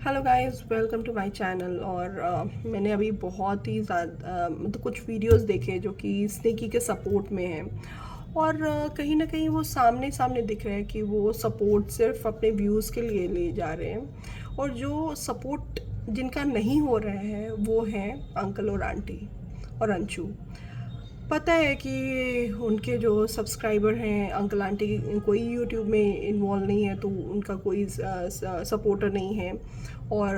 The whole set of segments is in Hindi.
Hello guys, welcome to my channel. और मैंने अभी बहुत ही ज़्यादा मतलब कुछ वीडियोस देखे जो कि स्नेकी के सपोर्ट में हैं। और कहीं ना कहीं वो सामने सामने दिख रहे हैं कि वो सपोर्ट सिर्फ अपने व्यूज़ के लिए ले जा रहे हैं। और जो सपोर्ट जिनका नहीं हो रहा है वो हैं अंकल और आंटी और अंशु। पता है कि उनके जो सब्सक्राइबर हैं अंकल आंटी, कोई यूट्यूब में इन्वॉल्व नहीं है, तो उनका कोई सपोर्टर नहीं है। और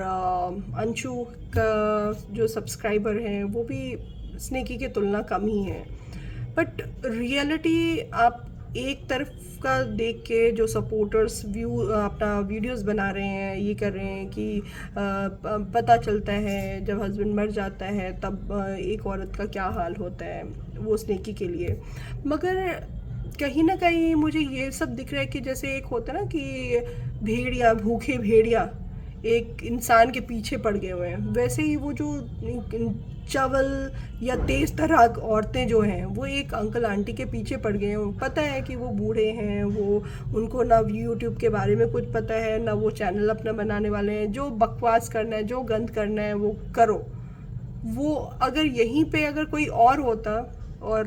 अंशु का जो सब्सक्राइबर हैं वो भी स्नेकी के तुलना कम ही है। बट रियलिटी आप एक तरफ का देख के जो सपोर्टर्स अपना वीडियोस बना रहे हैं, ये कर रहे हैं कि पता चलता है जब हस्बैंड मर जाता है तब एक औरत का क्या हाल होता है, वो स्नेकी के लिए। मगर कहीं ना कहीं मुझे ये सब दिख रहा है कि जैसे एक होता है ना कि भेड़िया, भूखे भेड़िया एक इंसान के पीछे पड़ गए हुए हैं, वैसे ही वो जो चवल या तेज तर्राक औरतें जो हैं वो एक अंकल आंटी के पीछे पड़ गए हैं। पता है कि वो बूढ़े हैं, वो उनको ना यूट्यूब के बारे में कुछ पता है, ना वो चैनल अपना बनाने वाले हैं। जो बकवास करना है, जो गंद करना है वो करो। वो अगर यहीं पे अगर कोई और होता और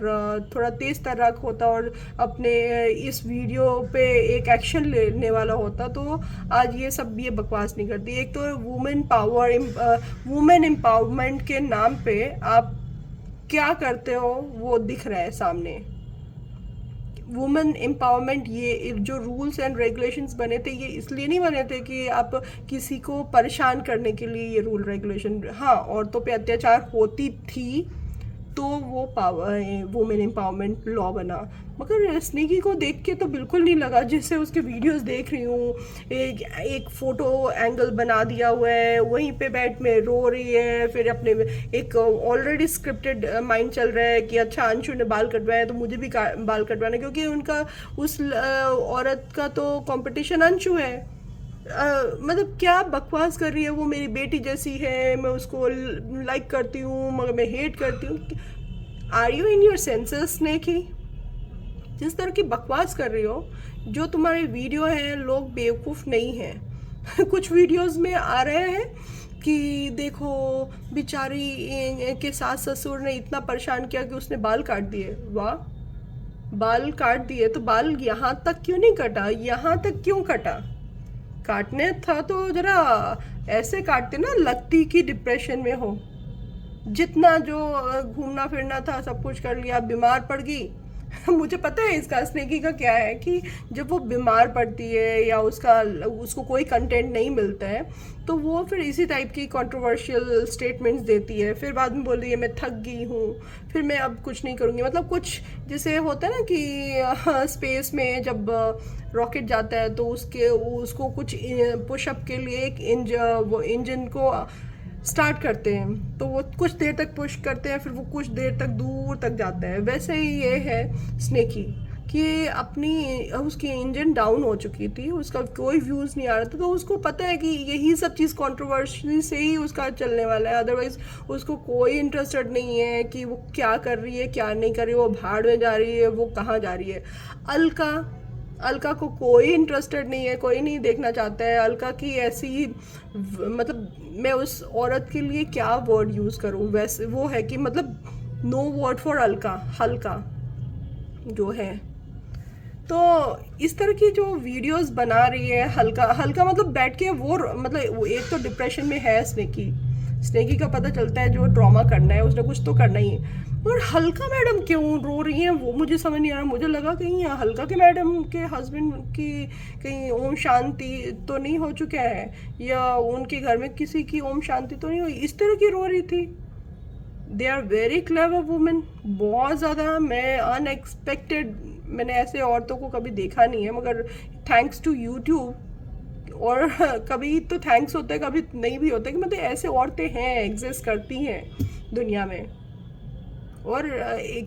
थोड़ा तेज़ तर्राक होता और अपने इस वीडियो पे एक एक्शन लेने वाला होता तो आज ये सब ये बकवास नहीं करती। एक तो वुमेन एम्पावरमेंट के नाम पे आप क्या करते हो वो दिख रहा है सामने। वुमेन एम्पावरमेंट, ये जो रूल्स एंड रेगुलेशंस बने थे ये इसलिए नहीं बने थे कि आप किसी को परेशान करने के लिए ये रूल रेगुलेशन। हाँ, औरतों पे अत्याचार होती थी तो वो वुमेन एम्पावरमेंट लॉ बना। मगर स्नेकी को देख के तो बिल्कुल नहीं लगा। जैसे उसके वीडियोस देख रही हूँ, एक फ़ोटो एंगल बना दिया हुआ है, वहीं पे बैठ में रो रही है, फिर अपने एक ऑलरेडी स्क्रिप्टेड माइंड चल रहा है कि अच्छा अंशु ने बाल कटवाए तो मुझे भी बाल कटवाना, क्योंकि उनका उस औरत का तो कंपटीशन अंशु है। मतलब क्या बकवास कर रही है वो, मेरी बेटी जैसी है, मैं उसको लाइक करती हूँ मगर मैं हेट करती हूँ। Are you in your senses sneaky? जिस तरह की बकवास कर रही हो, जो तुम्हारे वीडियो हैं लोग बेवकूफ़ नहीं हैं। कुछ वीडियोस में आ रहे हैं कि देखो बेचारी के सास ससुर ने इतना परेशान किया कि उसने बाल काट दिए। वाह, बाल काट दिए तो बाल यहाँ तक क्यों नहीं कटा, यहाँ तक क्यों कटा? काटने था तो जरा ऐसे काटते ना, लगती कि डिप्रेशन में हो। जितना जो घूमना फिरना था सब कुछ कर लिया, बीमार पड़ गई। मुझे पता है इसका स्नेकी का क्या है कि जब वो बीमार पड़ती है या उसको कोई कंटेंट नहीं मिलता है तो वो फिर इसी टाइप की कंट्रोवर्शियल स्टेटमेंट्स देती है, फिर बाद में बोल रही है मैं थक गई हूँ, फिर मैं अब कुछ नहीं करूँगी। मतलब कुछ जैसे होता है ना कि स्पेस में जब रॉकेट जाता है तो उसको कुछ पुशअप के लिए वो इंजन को स्टार्ट करते हैं तो वो कुछ देर तक पुश करते हैं, फिर वो कुछ देर तक दूर तक जाता है। वैसे ही ये है स्नेकी कि उसकी इंजन डाउन हो चुकी थी, उसका कोई व्यूज़ नहीं आ रहा था, तो उसको पता है कि यही सब चीज़ कंट्रोवर्सी से ही उसका चलने वाला है। अदरवाइज़ उसको कोई इंटरेस्टेड नहीं है कि वो क्या कर रही है क्या नहीं कर रही है, वो भाड़ में जा रही है, वो कहाँ जा रही है। अलका अलका को कोई इंटरेस्टेड नहीं है, कोई नहीं देखना चाहता है अलका की ऐसी मतलब मैं उस औरत के लिए क्या वर्ड यूज़ करूँ। वैसे वो है कि मतलब नो वर्ड फॉर अलका, हल्का जो है। तो इस तरह की जो वीडियोस बना रही है हल्का हल्का, मतलब बैठ के मतलब वो एक तो डिप्रेशन में है स्नेकी का पता चलता है जो ड्रामा करना है उसने कुछ तो करना ही है। और हल्का मैडम क्यों रो रही हैं वो मुझे समझ नहीं आ रहा। मुझे लगा कहीं हल्का के मैडम के हस्बैंड की कहीं ओम शांति तो नहीं हो चुका है, या उनके घर में किसी की ओम शांति तो नहीं हुई, इस तरह की रो रही थी। They are very clever women, बहुत ज़्यादा। मैं अनएक्सपेक्टेड, मैंने ऐसे औरतों को कभी देखा नहीं है, मगर थैंक्स टू यूट्यूब। और कभी तो थैंक्स होता है कभी नहीं भी होता है कि मतलब ऐसे औरतें हैं, एग्जिस्ट करती हैं दुनिया में। और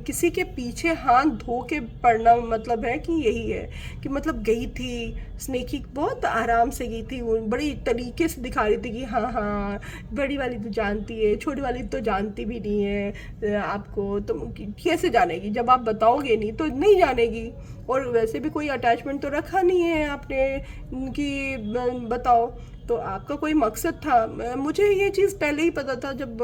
किसी के पीछे हाथ धो के पड़ना मतलब है कि यही है कि मतलब गई थी स्नेकी, बहुत आराम से गई थी, वो बड़ी तरीके से दिखा रही थी कि हाँ हाँ बड़ी वाली तो जानती है, छोटी वाली तो जानती भी नहीं है आपको, तो कैसे जानेगी, जब आप बताओगे नहीं तो नहीं जानेगी। और वैसे भी कोई अटैचमेंट तो रखा नहीं है आपने कि बताओ। तो आपका कोई मकसद था। मुझे ये चीज़ पहले ही पता था जब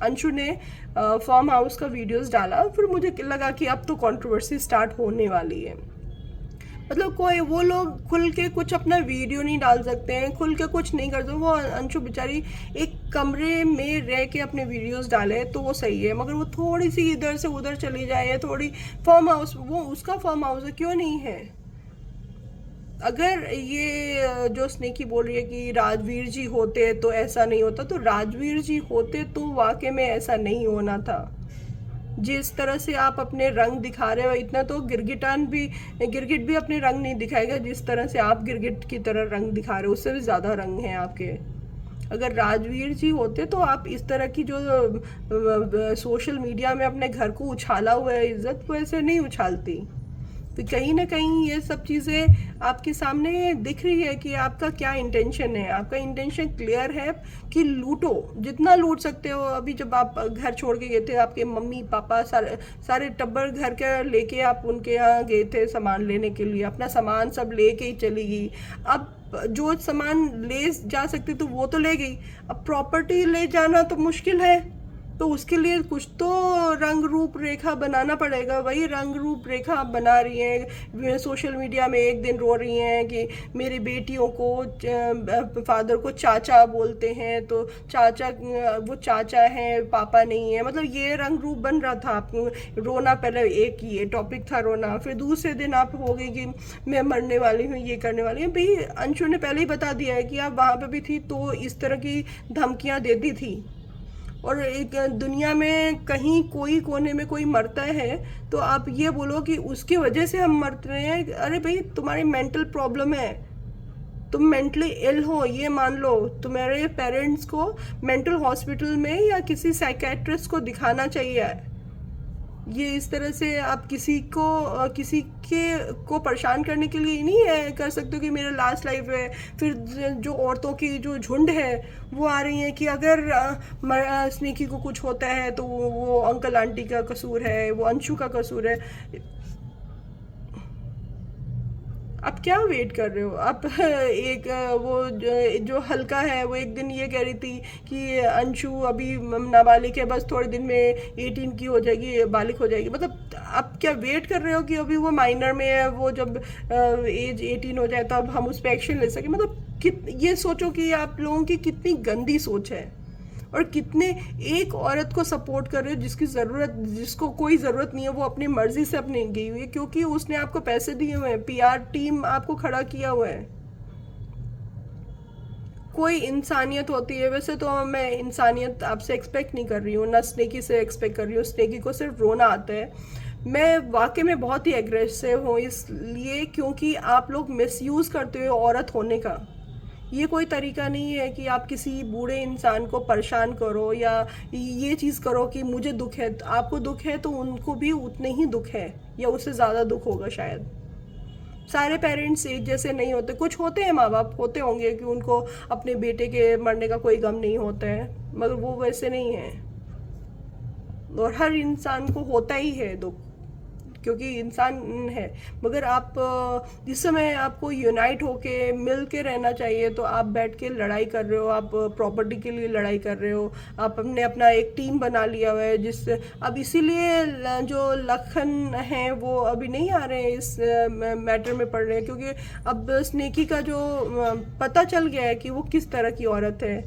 अंशु ने फार्म हाउस का वीडियोस डाला, फिर मुझे लगा कि अब तो कंट्रोवर्सी स्टार्ट होने वाली है। मतलब कोई वो लोग खुल के कुछ अपना वीडियो नहीं डाल सकते हैं, खुल के कुछ नहीं कर सकते। वो अंशु बेचारी एक कमरे में रह के अपने वीडियोस डाले तो वो सही है, मगर वो थोड़ी सी इधर से उधर चली जाए, थोड़ी फार्म हाउस, वो उसका फार्म हाउस है, क्यों नहीं है। अगर ये जो स्नेकी बोल रही है कि राजवीर जी होते तो ऐसा नहीं होता, तो राजवीर जी होते तो वाकई में ऐसा नहीं होना था। जिस तरह से आप अपने रंग दिखा रहे हो, इतना तो गिरगिट भी अपने रंग नहीं दिखाएगा जिस तरह से आप गिरगिट की तरह रंग दिखा रहे हो, उससे भी ज़्यादा रंग हैं आपके। अगर राजवीर जी होते तो आप इस तरह की जो सोशल मीडिया में अपने घर को उछाला हुआ है इज्जत, को ऐसे नहीं उछालती। तो कहीं ना कहीं ये सब चीज़ें आपके सामने दिख रही है कि आपका क्या इंटेंशन है। आपका इंटेंशन क्लियर है कि लूटो, जितना लूट सकते हो। अभी जब आप घर छोड़ के गए थे, आपके मम्मी पापा सारे टब्बर घर के लेके आप उनके यहाँ गए थे सामान लेने के लिए, अपना सामान सब लेके ही चली गई। अब जो सामान ले जा सकती तो वो तो ले गई, अब प्रॉपर्टी ले जाना तो मुश्किल है, तो उसके लिए कुछ तो रंग रूप रेखा बनाना पड़ेगा। वही रंग रूप रेखा आप बना रही हैं, सोशल मीडिया में एक दिन रो रही हैं कि मेरी बेटियों को फादर को चाचा बोलते हैं, तो चाचा वो चाचा हैं, पापा नहीं है। मतलब ये रंग रूप बन रहा था आप रोना। पहले एक ये टॉपिक था रोना, फिर दूसरे दिन आप हो गई कि मैं मरने वाली हूँ, ये करने वाली हूँ। भाई अंशु ने पहले ही बता दिया है कि आप वहाँ पे भी थी तो इस तरह की धमकियाँ देती थी। और एक दुनिया में कहीं कोई कोने में कोई मरता है तो आप ये बोलो कि उसकी वजह से हम मर रहे हैं। अरे भाई तुम्हारी मेंटल प्रॉब्लम है, तुम मेंटली इल हो, ये मान लो। तुम्हारे पेरेंट्स को मेंटल हॉस्पिटल में या किसी साइकेट्रिस्ट को दिखाना चाहिए। ये इस तरह से आप किसी के को परेशान करने के लिए नहीं है कर सकते हो कि मेरा लास्ट लाइफ है। फिर जो औरतों की जो झुंड है वो आ रही है कि अगर स्नेकी को कुछ होता है तो वो अंकल आंटी का कसूर है, वो अंशु का कसूर है। आप क्या वेट कर रहे हो। आप एक वो जो हल्का है वो एक दिन ये कह रही थी कि अंशु अभी नाबालिग है, बस थोड़े दिन में 18 की हो जाएगी, बालिग हो जाएगी। मतलब आप क्या वेट कर रहे हो कि अभी वो माइनर में है, वो जब एज 18 हो जाए तब हम उस पर एक्शन ले सकें। मतलब ये सोचो कि आप लोगों की कितनी गंदी सोच है और कितने एक औरत को सपोर्ट कर रहे हो जिसको कोई ज़रूरत नहीं है। वो अपनी मर्जी से अपने गई हुई है क्योंकि उसने आपको पैसे दिए हुए हैं, पीआर टीम आपको खड़ा किया हुआ है। कोई इंसानियत होती है। वैसे तो मैं इंसानियत आपसे एक्सपेक्ट नहीं कर रही हूँ, ना स्नेकी से एक्सपेक्ट कर रही हूँ। स्नेकी को सिर्फ रोना आता है। मैं वाकई में बहुत ही एग्रेसिव हूँ इसलिए क्योंकि आप लोग मिसयूज़ करते हो औरत होने का। ये कोई तरीका नहीं है कि आप किसी बूढ़े इंसान को परेशान करो या ये चीज़ करो कि मुझे दुख है। आपको दुख है तो उनको भी उतने ही दुख है या उससे ज़्यादा दुख होगा शायद। सारे पेरेंट्स एक जैसे नहीं होते। कुछ होते हैं माँ बाप, होते होंगे कि उनको अपने बेटे के मरने का कोई गम नहीं होता है, मगर वो वैसे नहीं है। और हर इंसान को होता ही है दुख क्योंकि इंसान है। मगर आप इस समय आपको यूनाइट होके मिल के रहना चाहिए। तो आप बैठ के लड़ाई कर रहे हो, आप प्रॉपर्टी के लिए लड़ाई कर रहे हो। आपने अपना एक टीम बना लिया हुआ है जिससे अब इसीलिए जो लखन हैं वो अभी नहीं आ रहे हैं, इस मैटर में पड़ रहे हैं क्योंकि अब स्नेकी का जो पता चल गया है कि वो किस तरह की औरत है।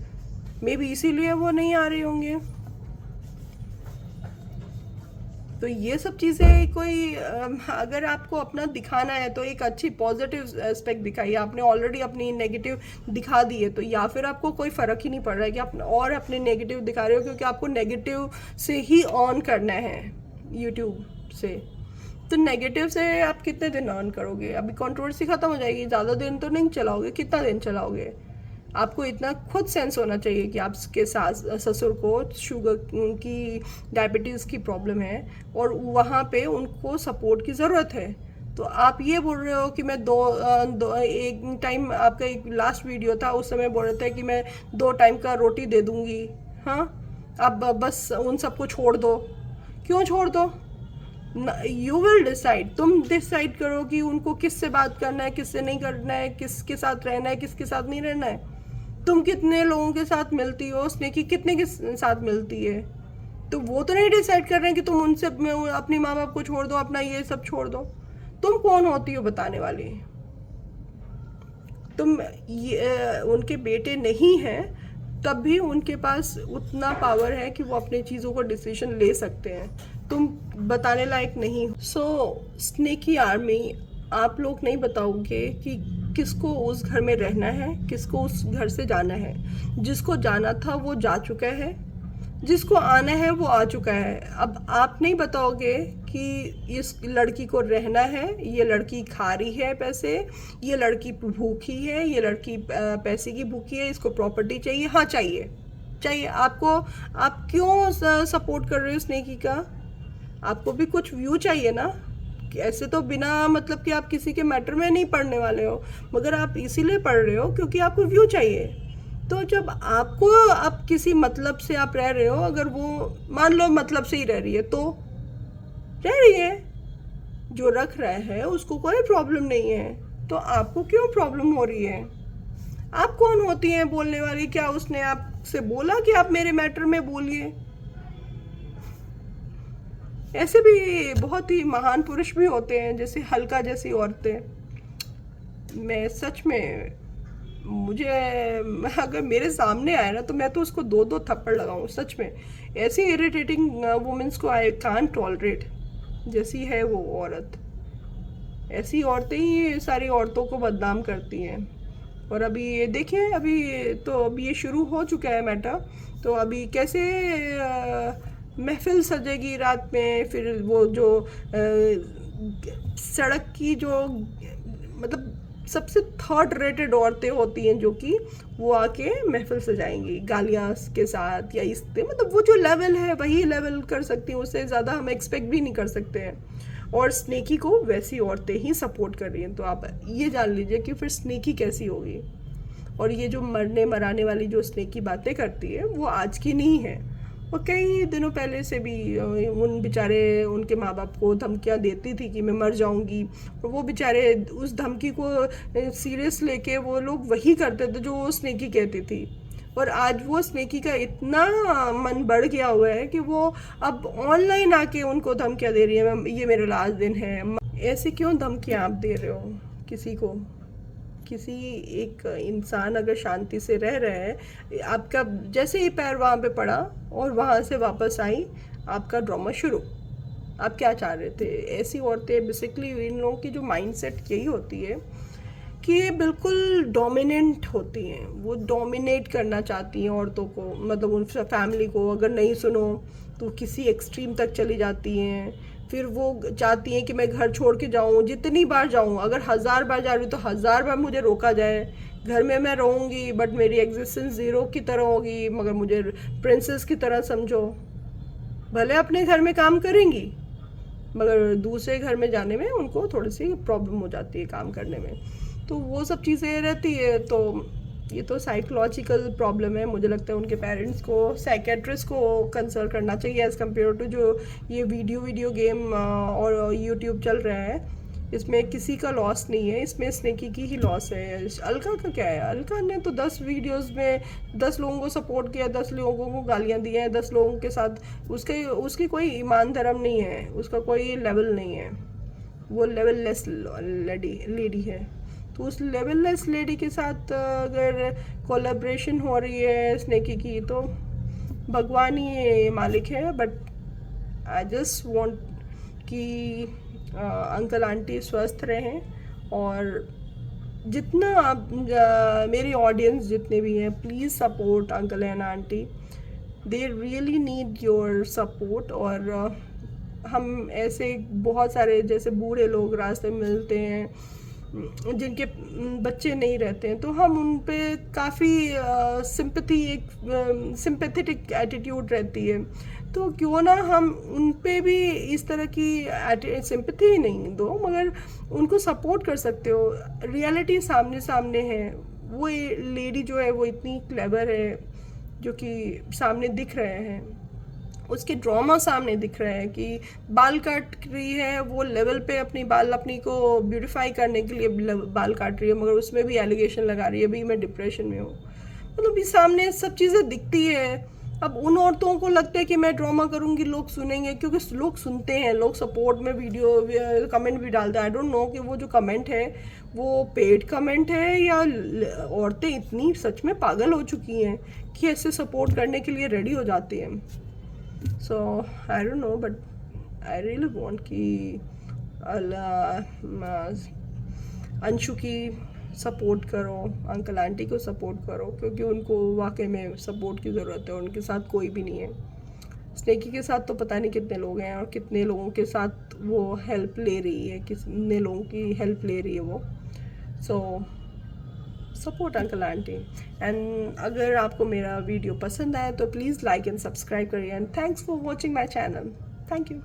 मे बी इसीलिए वो नहीं आ रहे होंगे। तो ये सब चीज़ें कोई अगर आपको अपना दिखाना है तो एक अच्छी पॉजिटिव एस्पेक्ट दिखाइए। आपने ऑलरेडी अपनी नेगेटिव दिखा दी है, तो या फिर आपको कोई फ़र्क ही नहीं पड़ रहा है कि आप और अपने नेगेटिव दिखा रहे हो क्योंकि आपको नेगेटिव से ही ऑन करना है यूट्यूब से। तो नेगेटिव से आप कितने दिन ऑन करोगे। अभी कंट्रोवर्सी ख़त्म हो जाएगी, ज़्यादा दिन तो नहीं चलाओगे। कितना दिन चलाओगे। आपको इतना खुद सेंस होना चाहिए कि आपके ससुर को शुगर की, डायबिटीज़ की प्रॉब्लम है और वहाँ पे उनको सपोर्ट की ज़रूरत है। तो आप ये बोल रहे हो कि मैं एक टाइम, आपका एक लास्ट वीडियो था उस समय बोल रहे थे कि मैं 2 टाइम का रोटी दे दूँगी। हाँ, अब बस उन सबको छोड़ दो। क्यों छोड़ दो। You will decide. तुम डिसाइड करो कि उनको किससे बात करना है, किससे नहीं करना है, किसके साथ रहना है, किसके साथ नहीं रहना है। तुम कितने लोगों के साथ मिलती हो, स्नेकी कितने के साथ मिलती है, तो वो तो नहीं डिसाइड कर रहे हैं कि तुम उनसे अपनी माँ बाप को छोड़ दो, अपना ये सब छोड़ दो। तुम कौन होती हो बताने वाली? तुम ये उनके बेटे नहीं हैं, तब भी उनके पास उतना पावर है कि वो अपने चीज़ों को डिसीजन ले सकते हैं। तुम बताने लायक नहीं। सो स्नेकी आर्मी, आप लोग नहीं बताओगे कि किसको उस घर में रहना है, किसको उस घर से जाना है। जिसको जाना था वो जा चुका है, जिसको आना है वो आ चुका है। अब आप नहीं बताओगे कि इस लड़की को रहना है, ये लड़की खा रही है पैसे, ये लड़की भूखी है, ये लड़की पैसे की भूखी है, इसको प्रॉपर्टी चाहिए। हाँ चाहिए, चाहिए आपको। आप क्यों सपोर्ट कर रहे हो स्नेकी का? आपको भी कुछ व्यू चाहिए ना। ऐसे तो बिना मतलब कि आप किसी के मैटर में नहीं पढ़ने वाले हो, मगर आप इसीलिए पढ़ रहे हो क्योंकि आपको व्यू चाहिए। तो जब आपको, आप किसी मतलब से आप रह रहे हो, अगर वो मान लो मतलब से ही रह रही है तो रह रही है, जो रख रहा है उसको कोई प्रॉब्लम नहीं है, तो आपको क्यों प्रॉब्लम हो रही है? आप कौन होती हैं बोलने वाली? क्या उसने आपसे बोला कि आप मेरे मैटर में बोलिए? ऐसे भी बहुत ही महान पुरुष भी होते हैं, जैसे हल्का जैसी औरतें। मैं सच में, मुझे अगर मेरे सामने आए ना तो मैं तो उसको दो दो थप्पड़ लगाऊं सच में। ऐसी इरिटेटिंग वुमेन्स को आई कांट टॉलरेट, जैसी है वो औरत। ऐसी औरतें ही सारी औरतों को बदनाम करती हैं। और अभी ये देखिए, अभी ये शुरू हो चुका है मैटर। तो अभी कैसे महफिल सजेगी रात में, फिर वो जो सड़क की जो मतलब सबसे थर्ड रेटेड औरतें होती हैं, जो कि वो आके महफिल सजाएंगी गालियाँ के साथ या इससे, मतलब वो जो लेवल है वही लेवल कर सकती हैं, उससे ज़्यादा हम एक्सपेक्ट भी नहीं कर सकते हैं। और स्नेकी को वैसी औरतें ही सपोर्ट कर रही हैं, तो आप ये जान लीजिए कि फिर स्नेकी कैसी होगी। और ये जो मरने मराने वाली जो स्नेकी बातें करती है वो आज की नहीं है, और कई दिनों पहले से भी उन बेचारे उनके माँ बाप को धमकियाँ देती थी कि मैं मर जाऊंगी, और वो बेचारे उस धमकी को सीरियस लेके वो लोग वही करते थे जो वो स्नेकी कहती थी। और आज वो स्नेकी का इतना मन बढ़ गया हुआ है कि वो अब ऑनलाइन आके उनको धमकियाँ दे रही है, ये मेरा लास्ट दिन है। ऐसे क्यों धमकियाँ आप दे रहे हो किसी को? किसी एक इंसान अगर शांति से रह रहे हैं, आपका जैसे ही पैर वहाँ पे पड़ा और वहाँ से वापस आई, आपका ड्रामा शुरू। आप क्या चाह रहे थे? ऐसी औरतें बेसिकली, इन लोगों की जो माइंडसेट यही होती है कि ये बिल्कुल डोमिनेंट होती हैं, वो डोमिनेट करना चाहती हैं औरतों को, मतलब उन फैमिली को। अगर नहीं सुनो तो किसी एक्सट्रीम तक चली जाती हैं। फिर वो चाहती हैं कि मैं घर छोड़ के जाऊँ, जितनी बार जाऊँ, अगर 1000 बार जा रही हूँ तो 1000 बार मुझे रोका जाए। घर में मैं रहूँगी बट मेरी एग्जिस्टेंस ज़ीरो की तरह होगी, मगर मुझे प्रिंसेस की तरह समझो। भले अपने घर में काम करेंगी, मगर दूसरे घर में जाने में उनको थोड़ी सी प्रॉब्लम हो जाती है काम करने में। तो वो सब चीज़ें रहती है। तो ये तो साइकोलॉजिकल प्रॉब्लम है। मुझे लगता है उनके पेरेंट्स को, साइकेट्रिस्ट को कंसल्ट करना चाहिए एज़ कम्पेयर टू जो ये वीडियो गेम और यूट्यूब चल रहा है। इसमें किसी का लॉस नहीं है, इसमें स्नेकी की ही लॉस है। अलका का क्या है? अलका ने तो 10 वीडियोस में 10 लोगों को सपोर्ट किया, 10 लोगों को गालियाँ दी हैं, 10 लोगों के साथ उसकी कोई ईमान धर्म नहीं है, उसका कोई लेवल नहीं है। वो लेवललेस लेडी है। तो उस लेवललेस लेडी के साथ अगर कोलैबोरेशन हो रही है स्नेकी की, तो भगवान ही मालिक है। बट आई जस्ट वांट कि अंकल आंटी स्वस्थ रहें, और जितना आप मेरी ऑडियंस जितने भी हैं, please support uncle and aunty. They really need your support. और हम ऐसे बहुत सारे जैसे बूढ़े लोग रास्ते में मिलते हैं जिनके बच्चे नहीं रहते हैं, तो हम उन पे काफ़ी सिंपैथेटिक एटीट्यूड रहती है। तो क्यों ना हम उन पे भी इस तरह की सिंपैथी ही नहीं दो, मगर उनको सपोर्ट कर सकते हो। रियलिटी सामने सामने है। वो लेडी जो है वो इतनी क्लेवर है, जो कि सामने दिख रहे हैं, उसके ड्रामा सामने दिख रहे हैं कि बाल काट रही है वो लेवल पे, अपनी को ब्यूटीफाई करने के लिए बाल काट रही है, मगर उसमें भी एलिगेशन लगा रही है, अभी मैं डिप्रेशन में हूँ। मतलब ये सामने सब चीज़ें दिखती है। अब उन औरतों को लगता है कि मैं ड्रामा करूँगी लोग सुनेंगे, क्योंकि लोग सुनते हैं, लोग सपोर्ट में वीडियो कमेंट भी डालते हैं। आई डोंट नो कि वो जो कमेंट है वो पेड कमेंट है या औरतें इतनी सच में पागल हो चुकी हैं कि ऐसे सपोर्ट करने के लिए रेडी हो जाती हैं। So I don't know, but I really want कि अंशु की सपोर्ट करो, अंकल आंटी को सपोर्ट करो, क्योंकि उनको वाकई में सपोर्ट की ज़रूरत है। उनके साथ कोई भी नहीं है। स्नेकी के साथ तो पता नहीं कितने लोग हैं और कितने लोगों के साथ वो हेल्प ले रही है, कितने लोगों की हेल्प ले रही है वो। सो सपोर्ट अंकल आंटी। एंड अगर आपको मेरा वीडियो पसंद आए तो प्लीज़ लाइक एंड सब्सक्राइब करिए। And thanks for watching my channel. Thank you.